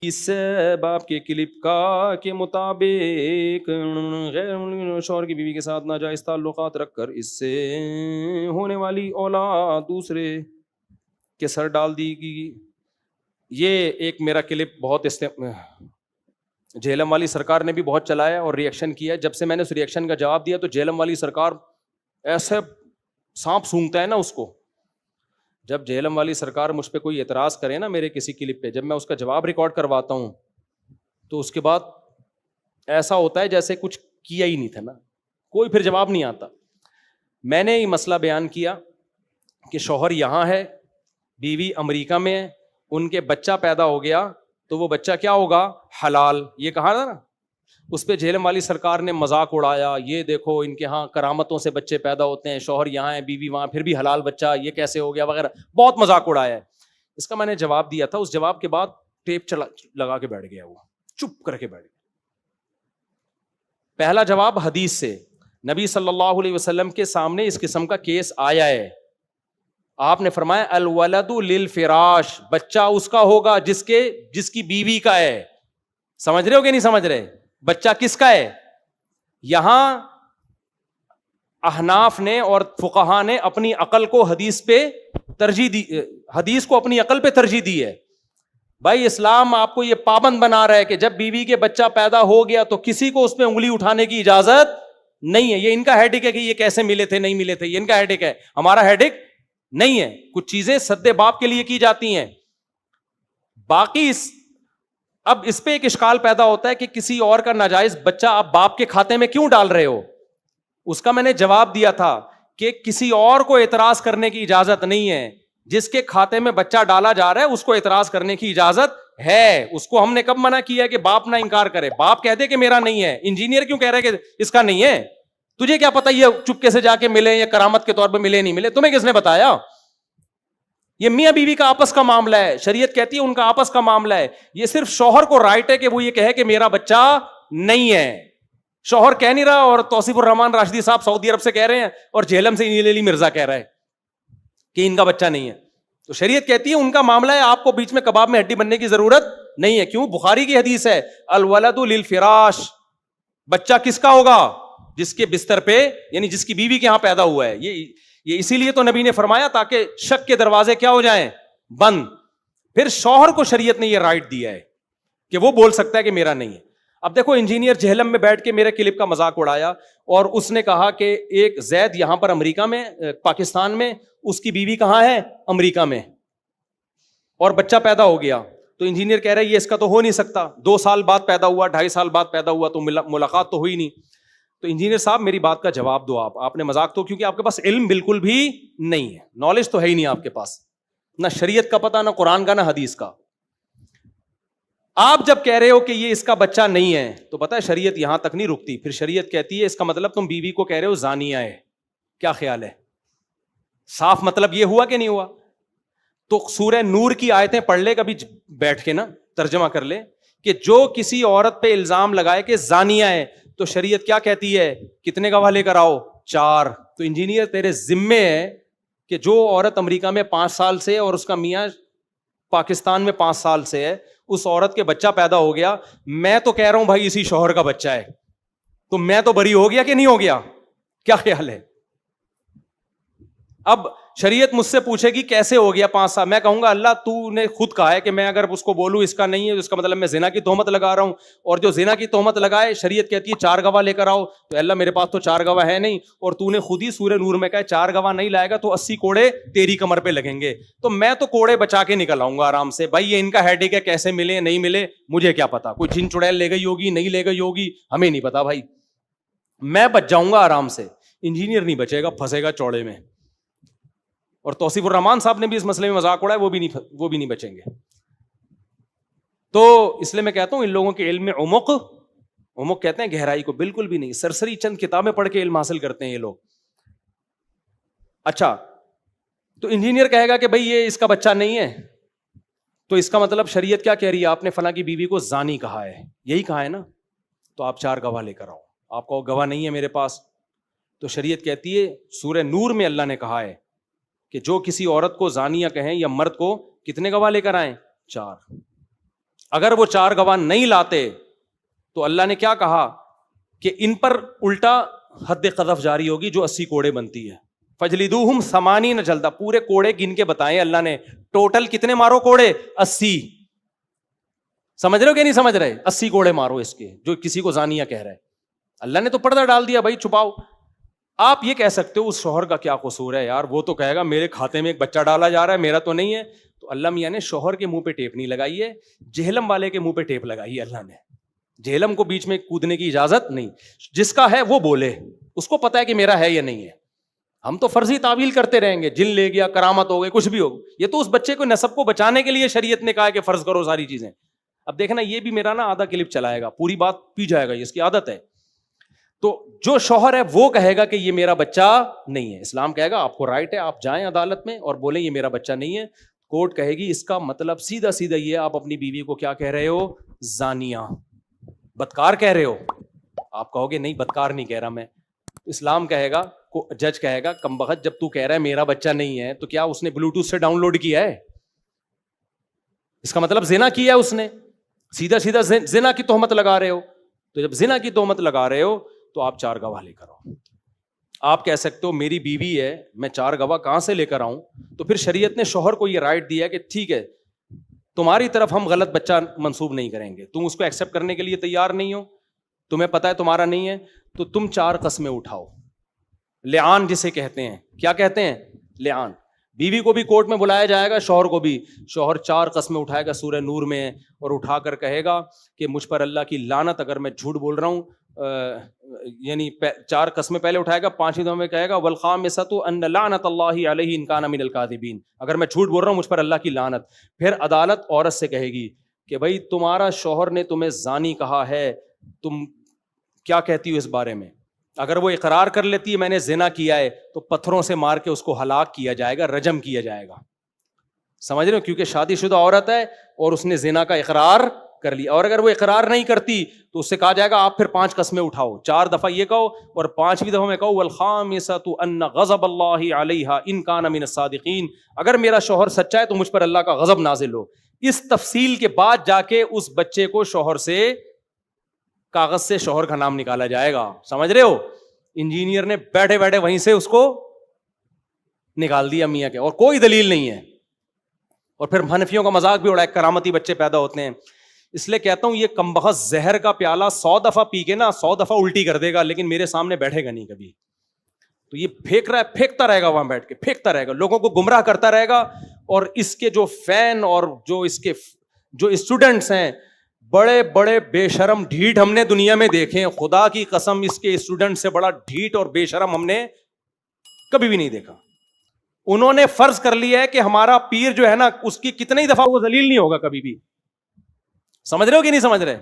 اس باپ کے کلپ کا کے مطابق غیر شوہر کی بیوی کے ساتھ ناجائز تعلقات رکھ کر اس سے ہونے والی اولاد دوسرے کے سر ڈال دی گی. یہ ایک میرا کلپ بہت جہلم والی سرکار نے بھی بہت چلایا اور ریئیکشن کیا. جب سے میں نے اس ریئیکشن کا جواب دیا تو جہلم والی سرکار ایسے سانپ سونگتا ہے نا اس کو. جب جہلم والی سرکار مجھ پہ کوئی اعتراض کرے نا میرے کسی کلپ پہ, جب میں اس کا جواب ریکارڈ کرواتا ہوں تو اس کے بعد ایسا ہوتا ہے جیسے کچھ کیا ہی نہیں تھا نا, کوئی پھر جواب نہیں آتا. میں نے یہ مسئلہ بیان کیا کہ شوہر یہاں ہے, بیوی امریکہ میں ہے, ان کے بچہ پیدا ہو گیا تو وہ بچہ کیا ہوگا؟ حلال. یہ کہا تھا نا. اس پہ جہلم والی سرکار نے مذاق اڑایا, یہ دیکھو ان کے ہاں کرامتوں سے بچے پیدا ہوتے ہیں, شوہر یہاں ہے بیوی وہاں, پھر بھی حلال بچہ, یہ کیسے ہو گیا وغیرہ, بہت مذاق اڑایا ہے. اس کا میں نے جواب دیا تھا. اس جواب کے بعد ٹیپ لگا کے بیٹھ گیا, وہ چپ کر کے بیٹھ گیا. پہلا جواب حدیث سے, نبی صلی اللہ علیہ وسلم کے سامنے اس قسم کا کیس آیا ہے. آپ نے فرمایا الولد للفراش, بچہ اس کا ہوگا جس کی بیوی کا ہے. سمجھ رہے ہو کہ نہیں سمجھ رہے؟ بچہ کس کا ہے؟ یہاں احناف نے اور فقہا نے اپنی عقل کو حدیث پہ ترجیح دی, حدیث کو اپنی عقل پہ ترجیح دی ہے. بھائی اسلام آپ کو یہ پابند بنا رہا ہے کہ جب بیوی کے بچہ پیدا ہو گیا تو کسی کو اس پہ انگلی اٹھانے کی اجازت نہیں ہے. یہ ان کا ہیڈک ہے کہ یہ کیسے ملے تھے نہیں ملے تھے, یہ ان کا ہیڈک ہے, ہمارا ہیڈک نہیں ہے. کچھ چیزیں سد باپ کے لیے کی جاتی ہیں. باقی اب اس پہ ایک اشکال پیدا ہوتا ہے کہ کسی اور کا ناجائز بچہ آپ باپ کے کھاتے میں کیوں ڈال رہے ہو. اس کا میں نے جواب دیا تھا کہ کسی اور کو اعتراض کرنے کی اجازت نہیں ہے. جس کے کھاتے میں بچہ ڈالا جا رہا ہے اس کو اعتراض کرنے کی اجازت ہے. اس کو ہم نے کب منع کیا کہ باپ نہ انکار کرے؟ باپ کہہ دے کہ میرا نہیں ہے. انجینئر کیوں کہہ رہے کہ اس کا نہیں ہے؟ تجھے کیا پتا یہ چپکے سے جا کے ملے یا کرامت کے طور پہ ملے نہیں ملے, تمہیں کس نے بتایا؟ یہ میاں بیوی کا آپس کا معاملہ ہے, شریعت کہتی ہے ان کا آپس کا معاملہ ہے. یہ صرف شوہر کو رائٹ ہے کہ وہ یہ کہے کہ میرا بچہ نہیں ہے. شوہر کہہ نہیں رہا, اور توصیف الرحمان راشدی صاحب سعودی عرب سے کہہ رہے ہیں, اور جہلم سے علی مرزا کہہ رہا ہے کہ ان کا بچہ نہیں ہے. تو شریعت کہتی ہے ان کا معاملہ ہے, آپ کو بیچ میں کباب میں ہڈی بننے کی ضرورت نہیں ہے. کیوں؟ بخاری کی حدیث ہے الولد للفراش, بچہ کس کا ہوگا؟ جس کے بستر پہ, یعنی جس کی بیوی کے ہاں پیدا ہوا ہے. یہ اسی لیے تو نبی نے فرمایا تاکہ شک کے دروازے کیا ہو جائیں؟ بند. پھر شوہر کو شریعت نے یہ رائٹ دیا ہے کہ وہ بول سکتا ہے کہ میرا نہیں ہے. اب دیکھو انجینئر جہلم میں بیٹھ کے میرے کلپ کا مذاق اڑایا, اور اس نے کہا کہ ایک زید یہاں پر امریکہ میں, پاکستان میں, اس کی بیوی کہاں ہے؟ امریکہ میں, اور بچہ پیدا ہو گیا. تو انجینئر کہہ رہا ہے یہ اس کا تو ہو نہیں سکتا, 2 سال بعد پیدا ہوا, 2.5 سال بعد پیدا ہوا, تو ملاقات تو ہوئی نہیں. تو انجینئر صاحب میری بات کا جواب دو. آپ نے مذاق تو, کیونکہ آپ کے پاس علم بالکل بھی نہیں ہے, نالج تو ہے ہی نہیں آپ کے پاس, نہ شریعت کا پتہ, نہ قرآن کا, نہ حدیث کا. آپ جب کہہ رہے ہو کہ یہ اس کا بچہ نہیں ہے تو پتہ ہے شریعت یہاں تک نہیں رکتی. پھر شریعت کہتی ہے اس کا مطلب تم بیوی کو کہہ رہے ہو زانیہ ہے. کیا خیال ہے؟ صاف مطلب یہ ہوا کہ نہیں ہوا؟ تو سورہ نور کی آیتیں پڑھ لے کبھی بیٹھ کے نا, ترجمہ کر لے کہ جو کسی عورت پہ الزام لگائے کہ زانیہ ہے, تو شریعت کیا کہتی ہے؟ کتنے گواہ لے کر آؤ؟ 4. تو انجینئر تیرے ذمے ہے کہ جو عورت امریکہ میں 5 سال سے اور اس کا میاں پاکستان میں 5 سال سے ہے, اس عورت کے بچہ پیدا ہو گیا, میں تو کہہ رہا ہوں بھائی اسی شوہر کا بچہ ہے, تو میں تو بری ہو گیا کہ نہیں ہو گیا؟ کیا خیال ہے؟ اب شریعت مجھ سے پوچھے گی کیسے ہو گیا 5 سال, میں کہوں گا اللہ تو نے خود کہا ہے کہ میں اگر اس کو بولوں اس کا نہیں ہے, اس کا مطلب میں زنا کی تہمت لگا رہا ہوں, اور جو زنا کی تہمت لگائے شریعت کہتی ہے 4 گواہ لے کر آؤ. تو اللہ میرے پاس تو 4 گواہ ہے نہیں, اور تو نے خود ہی سورہ نور میں کہا 4 گواہ نہیں لائے گا تو 80 کوڑے تیری کمر پہ لگیں گے. تو میں تو کوڑے بچا کے نکل آؤں گا آرام سے. بھائی یہ ان کا ہیڈک ہے, کیسے ملے نہیں ملے مجھے کیا پتا, کوئی جن چڑیل لے گئی ہوگی نہیں لے گئی ہوگی ہمیں نہیں پتا بھائی, میں بچ جاؤں گا آرام سے. انجینئر نہیں بچے گا, پھنسے گا چوڑے میں. اور توصیف الرحمان صاحب نے بھی اس مسئلے میں مذاق اڑایا, وہ بھی نہیں بچیں گے. تو اس لیے میں کہتا ہوں ان لوگوں کے علم میں عمق کہتے ہیں گہرائی کو, بالکل بھی نہیں. سرسری چند کتابیں پڑھ کے علم حاصل کرتے ہیں یہ لوگ. اچھا, تو انجینئر کہے گا کہ بھئی یہ اس کا بچہ نہیں ہے, تو اس کا مطلب شریعت کیا کہہ رہی ہے؟ آپ نے فلاں کی بیوی کو زانی کہا ہے, یہی کہا ہے نا, تو آپ 4 گواہ لے کر آؤ. آپ کو گواہ نہیں ہے میرے پاس, تو شریعت کہتی ہے سورہ نور میں اللہ نے کہا ہے کہ جو کسی عورت کو زانیہ کہیں یا مرد کو, کتنے گواہ لے کر آئیں؟ 4. اگر وہ 4 گواہ نہیں لاتے تو اللہ نے کیا کہا کہ ان پر الٹا حد قذف جاری ہوگی جو 80 کوڑے بنتی ہے. فجلدوہم 80 جلدہ, پورے کوڑے گن کے بتائیں اللہ نے, ٹوٹل کتنے مارو کوڑے؟ 80. سمجھ رہے ہو کہ نہیں سمجھ رہے؟ 80 کوڑے مارو اس کے, جو کسی کو زانیہ کہہ رہا ہے. اللہ نے تو پردہ ڈال دیا بھائی, چھپاؤ. آپ یہ کہہ سکتے ہو اس شوہر کا کیا قصور ہے یار, وہ تو کہے گا میرے کھاتے میں ایک بچہ ڈالا جا رہا ہے, میرا تو نہیں ہے. تو اللہ میاں نے شوہر کے منہ پہ ٹیپ نہیں لگائی ہے, جہلم والے کے منہ پہ ٹیپ لگائی ہے اللہ نے. جہلم کو بیچ میں کودنے کی اجازت نہیں, جس کا ہے وہ بولے, اس کو پتا ہے کہ میرا ہے یا نہیں ہے. ہم تو فرضی تعویل کرتے رہیں گے, جن لے گیا, کرامت ہو گئی, کچھ بھی ہو. یہ تو اس بچے کو نسب کو بچانے کے لیے شریعت نے کہا کہ فرض کرو ساری چیزیں. اب دیکھنا یہ بھی میرا نا آدھا کلپ چلائے گا, پوری بات پی جائے گا, اس کی عادت ہے. تو جو شوہر ہے وہ کہے گا کہ یہ میرا بچہ نہیں ہے, اسلام کہے گا آپ کو رائٹ ہے, آپ جائیں عدالت میں اور بولیں یہ میرا بچہ نہیں ہے. کورٹ کہے گی اس کا مطلب سیدھا سیدھا یہ آپ اپنی بیوی کو کیا کہہ رہے ہو؟ زانیہ, بدکار کہہ رہے ہو. آپ کہو گے نہیں بدکار نہیں کہہ رہا میں. اسلام کہے گا, جج کہے گا کم بخت جب تو کہہ رہا ہے میرا بچہ نہیں ہے تو کیا اس نے بلوٹوتھ سے ڈاؤن لوڈ کیا ہے؟ اس کا مطلب زنا کیا ہے اس نے, سیدھا سیدھا زنا کی تہمت لگا رہے ہو. تو جب زنا کی تہمت لگا رہے ہو تو آپ 4 گواہ لے کر آؤ. آپ کہہ سکتے ہو میری بیوی ہے, میں 4 گواہ کہاں سے لے کر آؤں؟ تو پھر شریعت نے شوہر کو یہ رائٹ دیا کہ ٹھیک ہے تمہاری طرف ہم غلط بچہ منسوب نہیں کریں گے, تم اس کو ایکسیپٹ کرنے کے لیے تیار نہیں ہو, تمہیں پتا ہے تمہارا نہیں ہے, تو تم 4 قسمیں اٹھاؤ. لعان جسے کہتے ہیں, کیا کہتے ہیں؟ لعان. بیوی کو بھی کورٹ میں بلایا جائے گا, شوہر کو بھی. شوہر 4 قسمیں اٹھائے گا سورہ نور میں, اور اٹھا کر کہے گا کہ مجھ پر اللہ کی لعنت اگر میں جھوٹ بول رہا ہوں. یعنی 4 قسمیں پہلے اٹھائے گا, 5ویں دفعہ میں کہے گا والخامسۃ ان لعنت اللہ علیہ ان کان من الکاذبین, اگر میں جھوٹ بول رہا ہوں مجھ پر اللہ کی لعنت. پھر عدالت عورت سے کہے گی کہ بھائی تمہارا شوہر نے تمہیں زانی کہا ہے, تم کیا کہتی ہو اس بارے میں؟ اگر وہ اقرار کر لیتی ہے میں نے زنا کیا ہے تو پتھروں سے مار کے اس کو ہلاک کیا جائے گا, رجم کیا جائے گا. سمجھ رہے ہو؟ کیونکہ شادی شدہ عورت ہے اور اس نے زنا کا اقرار کر لیا. اور اگر وہ اقرار نہیں کرتی تو اس سے کہا جائے گا آپ پھر 5 قسمیں اٹھاؤ, 4 دفعہ یہ کہو اور 5ویں دفعہ میں کہو والخامسۃ ان غضب اللہ علیہا ان کان من الصادقین, اگر میرا شوہر سچا ہے تو مجھ پر اللہ کا غضب نازل ہو. اس تفصیل کے بعد جا کے اس بچے کو شوہر سے, کاغذ سے شوہر کا نام نکالا جائے گا. سمجھ رہے ہو؟ انجینئر نے بیٹھے بیٹھے وہیں سے اس کو نکال دیا میاں کے, اور کوئی دلیل نہیں ہے. اور پھر حنفیوں کا مذاق بھی اڑایا, کرامتی بچے پیدا ہوتے ہیں. اس لیے کہتا ہوں یہ کمبخت زہر کا پیالہ 100 دفعہ پی کے نا 100 دفعہ الٹی کر دے گا, لیکن میرے سامنے بیٹھے گا نہیں کبھی. تو یہ پھینک رہا ہے, پھینکتا رہے گا وہاں بیٹھ کے, پھینکتا رہے گا, لوگوں کو گمراہ کرتا رہے گا. اور اس کے جو فین اور جو اس کے جو اسٹوڈنٹس ہیں, بڑے بڑے بے شرم ڈھیٹ ہم نے دنیا میں دیکھے. خدا کی قسم اس کے اسٹوڈنٹ سے بڑا ڈھیٹ اور بے شرم ہم نے کبھی بھی نہیں دیکھا. انہوں نے فرض کر لیا ہے کہ ہمارا پیر جو ہے نا اس کی کتنی دفعہ وہ ذلیل نہیں ہوگا کبھی بھی. سمجھ رہے ہو کہ نہیں سمجھ رہے؟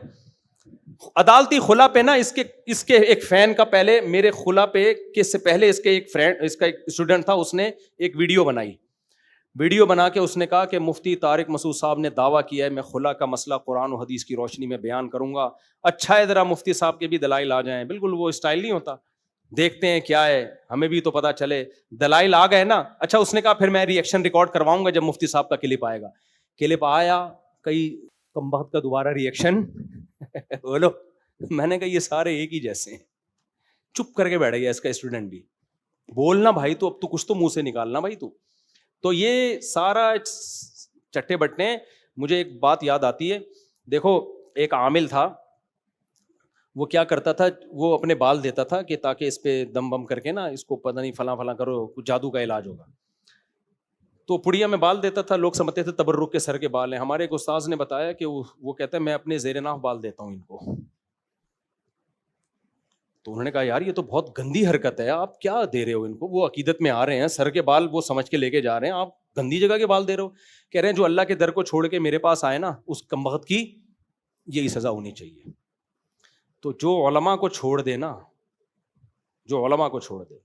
عدالتی خلا پہ نا اس کے ایک فین کا, پہلے میرے خلا پہ کہ سے پہلے اس کے ایک فرینڈ, اس کا ایک اسٹوڈنٹ تھا, اس نے ایک ویڈیو بنائی. ویڈیو بنا کے اس نے کہا کہ مفتی طارق مسعود صاحب نے دعویٰ کیا ہے میں خلا کا مسئلہ قرآن و حدیث کی روشنی میں بیان کروں گا. اچھا ہے ذرا مفتی صاحب کے بھی دلائل آ جائیں. بالکل وہ اسٹائل نہیں ہوتا, دیکھتے ہیں کیا ہے, ہمیں بھی تو پتا چلے. دلائل آ گئے نا, اچھا اس نے کہا پھر میں ری ایکشن ریکارڈ کرواؤں گا جب مفتی صاحب کا کلپ آئے گا. کلپ آیا, کئی کمبخت کا دوبارہ ری ایکشن بولو. میں نے کہا یہ سارے ایک ہی جیسے ہیں. چپ کر کے بیٹھ گیا اس کا اسٹوڈنٹ بھی. بولنا بھائی, تو اب تو کچھ تو منہ سے نکالنا بھائی تو یہ سارا چٹے بٹنے. مجھے ایک بات یاد آتی ہے, دیکھو ایک عامل تھا, وہ کیا کرتا تھا, وہ اپنے بال دیتا تھا کہ تاکہ اس پہ دم بم کر کے نا اس کو پتہ نہیں فلاں فلاں کرو, کچھ جادو کا علاج ہوگا. تو پڑیا میں بال دیتا تھا, لوگ سمجھتے تھے تبرک کے سر کے بال ہیں. ہمارے ایک استاذ نے بتایا کہ وہ کہتا ہے میں اپنے زیر ناف بال دیتا ہوں ان کو. تو انہوں نے کہا یار یہ تو بہت گندی حرکت ہے, آپ کیا دے رہے ہو ان کو؟ وہ عقیدت میں آ رہے ہیں, سر کے بال وہ سمجھ کے لے کے جا رہے ہیں, آپ گندی جگہ کے بال دے رہے ہو. کہہ رہے ہیں جو اللہ کے در کو چھوڑ کے میرے پاس آئے نا اس کمبخت کی یہی سزا ہونی چاہیے. تو جو علماء کو چھوڑ دے نا, جو علماء کو چھوڑ دے,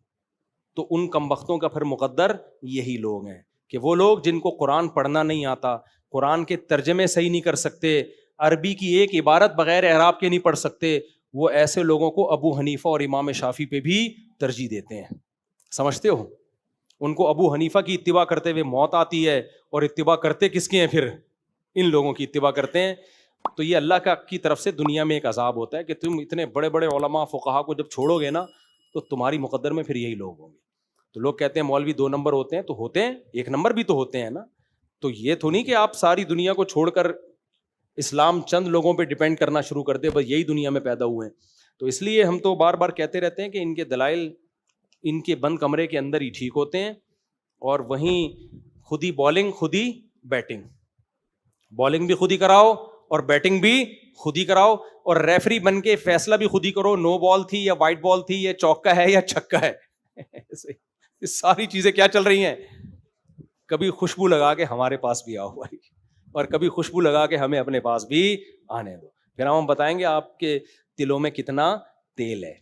تو ان کمبختوں کا پھر مقدر یہی لوگ ہیں کہ وہ لوگ جن کو قرآن پڑھنا نہیں آتا, قرآن کے ترجمے صحیح نہیں کر سکتے, عربی کی ایک عبارت بغیر اعراب کے نہیں پڑھ سکتے, وہ ایسے لوگوں کو ابو حنیفہ اور امام شافعی پہ بھی ترجیح دیتے ہیں. سمجھتے ہو؟ ان کو ابو حنیفہ کی اتباع کرتے ہوئے موت آتی ہے, اور اتباع کرتے کس کی ہیں؟ پھر ان لوگوں کی اتباع کرتے ہیں. تو یہ اللہ کی طرف سے دنیا میں ایک عذاب ہوتا ہے کہ تم اتنے بڑے بڑے علماء فقہا کو جب چھوڑو گے نا تو تمہاری مقدر میں پھر یہی لوگ ہوں گے. تو لوگ کہتے ہیں مولوی 2 نمبر ہوتے ہیں, تو ہوتے ہیں, 1 نمبر بھی تو ہوتے ہیں نا. تو یہ تو نہیں کہ آپ ساری دنیا کو چھوڑ کر اسلام چند لوگوں پہ ڈیپینڈ کرنا شروع کر دے, بس یہی دنیا میں پیدا ہوئے ہیں. تو اس لیے ہم تو بار بار کہتے رہتے ہیں کہ ان کے دلائل ان کے بند کمرے کے اندر ہی ٹھیک ہوتے ہیں, اور وہیں خود ہی بالنگ خود ہی بیٹنگ, بالنگ بھی خود ہی کراؤ اور بیٹنگ بھی خود ہی کراؤ, اور ریفری بن کے فیصلہ بھی خود ہی کرو, نو بال تھی یا وائٹ بال تھی, یا چوکا ہے یا چھکا ہے. یہ ساری چیزیں کیا چل رہی ہیں, کبھی خوشبو لگا کے ہمارے پاس بھی آؤ بھائی, اور کبھی خوشبو لگا کے ہمیں اپنے پاس بھی آنے دو, پھر ہم بتائیں گے آپ کے دلوں میں کتنا تیل ہے.